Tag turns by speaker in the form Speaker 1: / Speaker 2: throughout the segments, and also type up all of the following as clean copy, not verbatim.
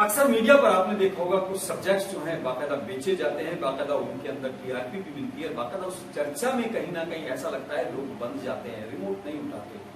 Speaker 1: अक्सर मीडिया पर आपने देखा होगा कुछ सब्जेक्ट्स जो हैं बाकायदा बेचे जाते हैं, बाकायदा उनके अंदर टीआरपी भी मिलती है, बाकायदा उस चर्चा में कहीं ना कहीं ऐसा लगता है लोग बंद जाते हैं, रिमोट नहीं उठाते।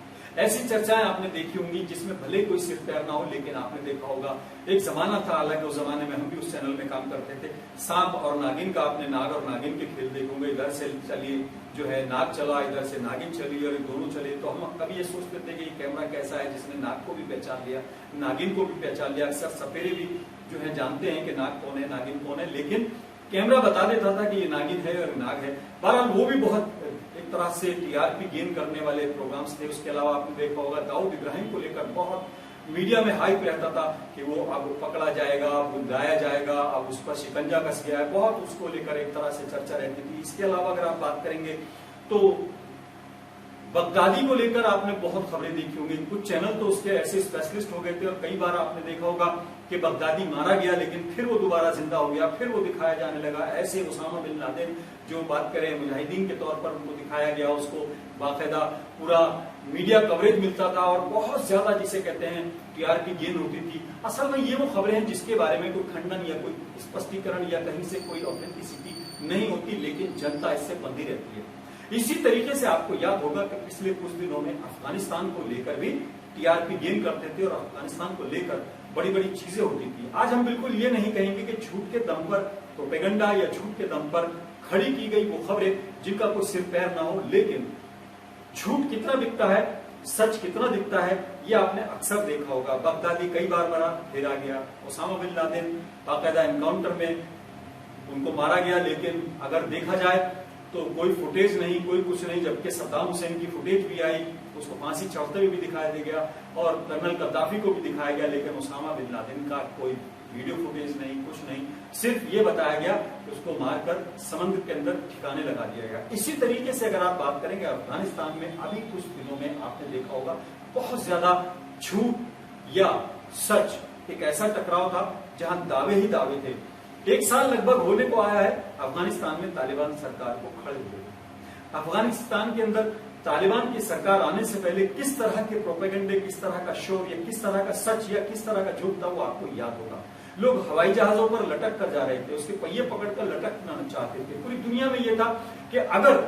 Speaker 1: ऐसी चर्चाएं आपने देखी होंगी जिसमें भले कोई सिर पैर ना हो, लेकिन आपने देखा होगा एक जमाना था, हालांकि उस जमाने में हम भी उस चैनल में काम करते थे, सांप और नागिन का, आपने नाग और नागिन के खेल देखे होंगे। इधर से चलिए जो है नाग चला, इधर से नागिन चली और दोनों चले, तो हम कभी ये सोचते थे कि ये कैमरा कैसा है जिसने नाग को भी पहचान लिया, नागिन को भी पहचान लिया। अक्सर सपेरे भी जो है जानते हैं कि नाग कौन है, नागिन कौन है, लेकिन कैमरा बता देता था कि ये नागिन है और नाग है। बहरहाल वो भी बहुत एक तरह से टीआरपी गेन करने वाले प्रोग्राम्स थे। उसके अलावा आपने देखा होगा दाऊद इब्राहिम को लेकर बहुत मीडिया में हाइप रहता था कि वो अब पकड़ा जाएगा, अब लाया जाएगा, अब उस पर शिकंजा कस गया है, बहुत उसको लेकर एक तरह से चर्चा रहती थी। इसके अलावा अगर आप बात करेंगे तो बगदादी को लेकर आपने बहुत खबरें देखी होंगी, कुछ चैनल तो उसके ऐसे स्पेशलिस्ट हो गए थे और कई बार आपने देखा होगा कि बगदादी मारा गया लेकिन फिर वो दोबारा जिंदा हो गया, फिर वो दिखाया जाने लगा। ऐसे उसामा बिन लादेन जो बात करें मुजाहिदीन के तौर पर उनको दिखाया गया, उसको बाकायदा पूरा मीडिया कवरेज मिलता था और बहुत ज्यादा जिसे कहते हैं टीआरपी गेन होती थी। असल में ये वो खबरें हैं जिसके बारे में कोई खंडन या कोई स्पष्टीकरण या कहीं से कोई ऑथेंटिसिटी नहीं होती, लेकिन जनता इससे बंधी रहती है। इसी तरीके से आपको याद होगा कि पिछले कुछ दिनों में अफगानिस्तान को लेकर भी टीआरपी गेन करते थे और अफगानिस्तान को लेकर बड़ी बड़ी चीजें होती थी। आज हम बिल्कुल ये नहीं कहेंगे कि झूठ के दम पर प्रोपेगेंडा या झूठ के दम पर खड़ी की गई वो खबरें जिनका कोई सिर पैर ना हो, लेकिन झूठ कितना दिखता है, सच कितना दिखता है, ये आपने अक्सर देखा होगा। बगदादी कई बार मरा, फिर आ गया। ओसामा बिन लादेन बाकायदा एनकाउंटर में उनको मारा गया, लेकिन अगर देखा जाए तो कोई फुटेज नहीं, कोई कुछ नहीं, जबकि सद्दाम हुसैन की फुटेज भी आई, उसको फांसी चढ़ते हुए भी दिखाया गया और कर्नल गद्दाफी को भी दिखाया गया, लेकिन ओसामा बिन लादेन का कोई वीडियो फुटेज नहीं, कुछ नहीं, सिर्फ ये बताया गया कि उसको मारकर समुद्र के अंदर ठिकाने लगा दिया गया। इसी तरीके से अगर आप बात करेंगे अफगानिस्तान में अभी कुछ दिनों में आपने देखा होगा बहुत ज्यादा झूठ या सच एक ऐसा टकराव था जहां दावे ही दावे थे। एक साल लगभग होने को आया है अफगानिस्तान में तालिबान सरकार को खड़े हुए। अफगानिस्तान के अंदर तालिबान की सरकार आने से पहले किस तरह के प्रोपेगेंडे, किस तरह का शोर या किस तरह का सच या किस तरह का झूठ था वो आपको याद होगा। लोग हवाई जहाजों पर लटक कर जा रहे थे, उसके पहिए पकड़कर लटकना चाहते थे। पूरी दुनिया में यह था कि अगर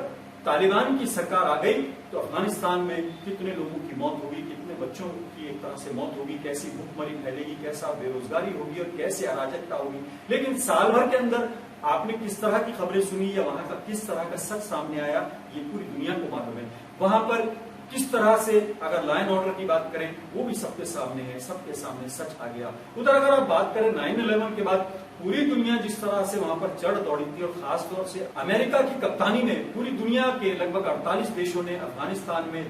Speaker 1: तालिबान की सरकार आ गई तो अफगानिस्तान में कितने लोगों की मौत होगी, कितने बच्चों की एक तरह से मौत होगी, कैसी भूखमरी फैलेगी, कैसा बेरोजगारी होगी और कैसे अराजकता होगी। लेकिन साल भर के अंदर आपने किस तरह की खबरें सुनी या वहां का किस तरह का सच सामने आया, ये पूरी दुनिया को मालूम है। वहां पर किस तरह से अगर लॉ एंड ऑर्डर की बात करें वो भी सबके सामने है, सबके सामने सच आ गया। उधर अगर आप बात करें 9/11 के बाद पूरी दुनिया जिस तरह से वहां पर चढ़ दौड़ी थी और खासतौर से अमेरिका की कप्तानी में पूरी दुनिया के लगभग 48 देशों ने अफगानिस्तान में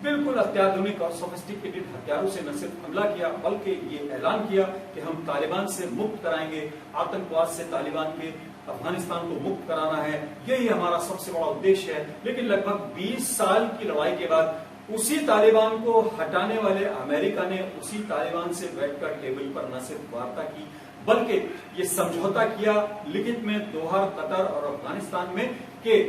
Speaker 1: बिल्कुल अत्याधुनिक और सोफिस्टिकेटेड हथियारों से न सिर्फ हमला किया बल्कि ये ऐलान किया कि हम तालिबान से मुक्त कराएंगे, आतंकवाद से तालिबान के अफगानिस्तान को मुक्त कराना है, यही हमारा सबसे बड़ा उद्देश्य है। लेकिन लगभग 20 साल की लड़ाई के बाद उसी तालिबान को हटाने वाले अमेरिका ने उसी तालिबान से बैठकर टेबल पर न सिर्फ वार्ता की बल्कि ये समझौता किया लिखित में दोहा, कतर और अफगानिस्तान में कि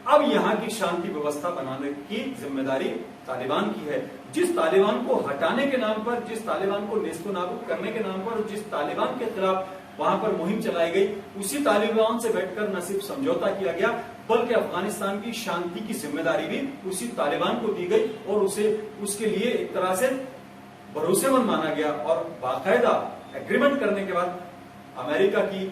Speaker 1: अब यहाँ की शांति व्यवस्था बनाने की जिम्मेदारी तालिबान की है। जिस तालिबान को हटाने के नाम पर, जिस तालिबान को नेस्तनाबूद करने के नाम पर, जिस तालिबान के खिलाफ वहां पर मुहिम चलाई गई, उसी तालिबान से बैठकर न सिर्फ समझौता किया गया बल्कि अफगानिस्तान की शांति की जिम्मेदारी भी उसी तालिबान को दी गई और उसे उसके लिए एक तरह से भरोसेमंद माना गया। और बाकायदा एग्रीमेंट करने के बाद अमेरिका की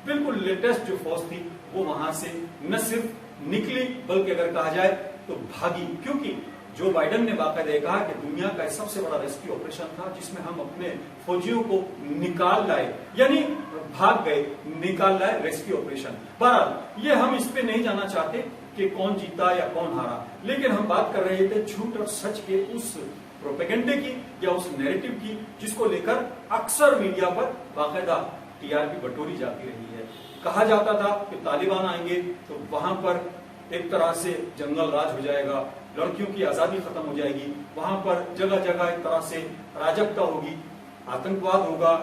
Speaker 1: बिल्कुल लेटेस्ट जो फौज थी वो वहां से न सिर्फ निकली बल्कि अगर कहा जाए तो भागी, क्योंकि जो बाइडेन ने बाकायदा कहा कि दुनिया का सबसे बड़ा रेस्क्यू ऑपरेशन था जिसमें हम अपने फौजियों को निकाल लाए, यानी भाग गए, निकाल लाए, रेस्क्यू ऑपरेशन। बहरहाल ये हम इस पे नहीं जाना चाहते कि कौन जीता या कौन हारा, लेकिन हम बात कर रहे थे झूठ और सच के उस प्रोपेगेंडे की या उस नैरेटिव की जिसको लेकर अक्सर मीडिया पर बाकायदा टीआरपी बटोरी जाती रही है। कहा जाता था कि तालिबान आएंगे तो वहां पर एक तरह से जंगल राज हो जाएगा, लड़कियों की आजादी खत्म हो जाएगी, वहां पर जगह जगह एक तरह से अराजकता होगी, आतंकवाद होगा,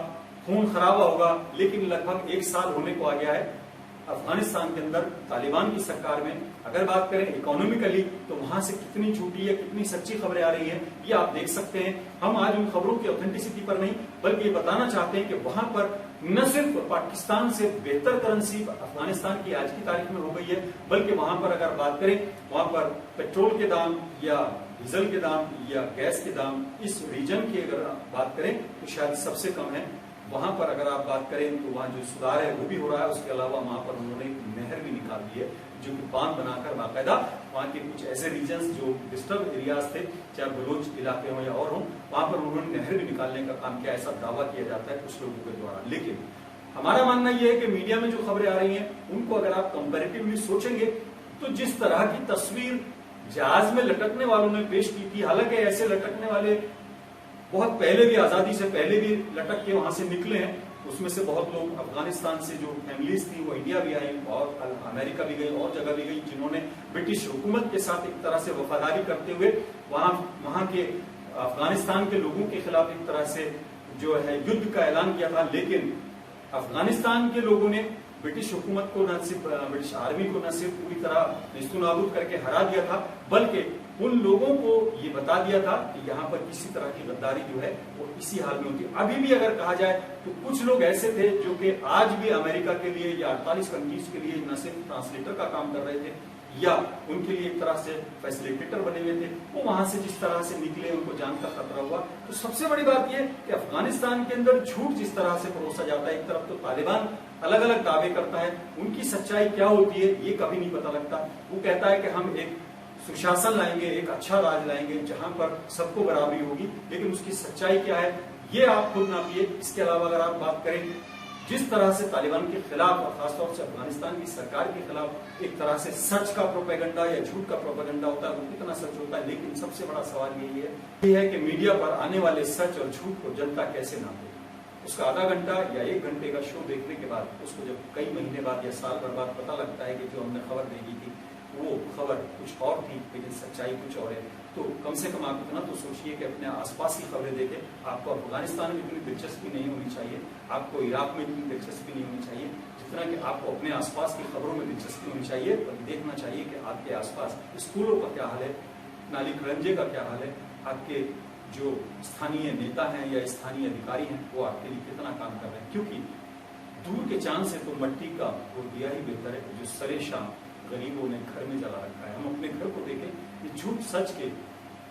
Speaker 1: खून खराबा होगा। लेकिन लगभग 1 साल होने को आ गया है अफगानिस्तान के अंदर तालिबान की सरकार में अगर बात करें इकोनॉमिकली तो वहां से कितनी झूठी है कितनी सच्ची खबरें आ रही हैं ये आप देख सकते हैं। हम आज उन खबरों की ऑथेंटिसिटी पर नहीं बल्कि ये बताना चाहते हैं कि वहां पर न सिर्फ पाकिस्तान से बेहतर करेंसी अफगानिस्तान की आज की तारीख में हो गई है, बल्कि वहां पर अगर बात करें वहां पर पेट्रोल के दाम या डीजल के दाम या गैस के दाम इस रीजन की अगर बात करें तो शायद सबसे कम है। वहां पर अगर आप बात करें तो वहां जो सुधार है वो भी हो रहा है। उसके अलावा वहां पर उन्होंने नहर भी निकाल दी है जो कि बांध बनाकर बाकायदा वहां के कुछ ऐसे रीजन्स जो डिस्टर्ब एरियाज थे चाहे बलोच इलाके हों या और हों वहां पर उन्होंने नहर भी निकालने का काम किया, ऐसा दावा किया जाता है कुछ लोगों के द्वारा। लेकिन हमारा मानना यह है कि मीडिया में जो खबरें आ रही हैं उनको अगर आप कंपेरेटिवली सोचेंगे तो जिस तरह की तस्वीर जहाज में लटकने वालों ने पेश की थी, हालांकि ऐसे लटकने वाले बहुत पहले भी आजादी से पहले भी लटक के वहां से निकले हैं, उसमें से बहुत लोग अफगानिस्तान से जो फैमिलीज थी वो इंडिया भी आई और अमेरिका भी गई और जगह भी गई जिन्होंने ब्रिटिश हुकूमत के साथ एक तरह से वफादारी करते हुए वहां के अफगानिस्तान के लोगों के खिलाफ एक तरह से जो है युद्ध का ऐलान किया था। लेकिन अफगानिस्तान के लोगों ने ब्रिटिश हुकूमत को न सिर्फ ब्रिटिश आर्मी को न सिर्फ पूरी तरह नेस्तनाबूद करके हरा दिया था बल्कि उन लोगों को ये बता दिया था कि यहाँ पर किसी तरह की गद्दारी जो है वो इसी हाल में होती। अभी भी अगर कहा जाए तो कुछ लोग ऐसे थे जो कि आज भी अमेरिका के लिए या 48 कंट्रीज के लिए न सिर्फ ट्रांसलेटर का काम कर रहे थे या उनके लिए एक तरह से फैसिलिटेटर बने हुए थे, वो वहां से जिस तरह से निकले उनको जान का खतरा हुआ। तो सबसे बड़ी बात यह कि अफगानिस्तान के अंदर झूठ जिस तरह से परोसा जाता है, एक तरफ तो तालिबान अलग अलग दावे करता है, उनकी सच्चाई क्या होती है ये कभी नहीं पता लगता। वो कहता है कि हम एक सुशासन लाएंगे, एक अच्छा राज लाएंगे जहां पर सबको बराबरी होगी, लेकिन उसकी सच्चाई क्या है ये आप खुद नापिए। इसके अलावा अगर आप बात करें जिस तरह से तालिबान के खिलाफ और खासतौर से अफगानिस्तान की सरकार के खिलाफ एक तरह से सच का प्रोपेगेंडा या झूठ का प्रोपेगेंडा होता है वो कितना सच होता है। लेकिन सबसे बड़ा सवाल यही है कि मीडिया पर आने वाले सच और झूठ को जनता कैसे नापे। उसका आधा घंटा या 1 घंटे का शो देखने के बाद उसको जब कई महीने बाद या साल भर बाद पता लगता है कि जो हमने खबर देखी थी वो खबर कुछ और थी लेकिन सच्चाई कुछ और है, तो कम से कम आप इतना तो सोचिए कि अपने आसपास की खबरें देखें। आपको अफगानिस्तान में इतनी दिलचस्पी नहीं होनी चाहिए, आपको इराक में इतनी दिलचस्पी नहीं होनी चाहिए जितना कि आपको अपने आसपास की खबरों में दिलचस्पी होनी चाहिए और देखना चाहिए कि आपके आसपास स्कूलों का क्या हाल है, नाली खड़ंजे का क्या हाल है, आपके जो स्थानीय नेता हैं या स्थानीय अधिकारी हैं वो आपके लिए कितना काम कर रहे हैं। क्योंकि दूर के चांद से तो मट्टी का वो दिया ही बेहतर है जो सरे शाम गरीबों ने घर में जला रखा है। हम अपने घर को देखें कि झूठ सच के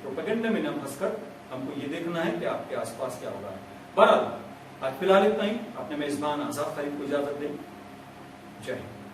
Speaker 1: प्रोपेगेंडा में न फंसकर हमको ये देखना है कि आपके आसपास क्या हो रहा है। बहरहाल आज फिलहाल इतना ही। अपने मेजबान आजाद खलील को इजाजत दें। जय हिंद।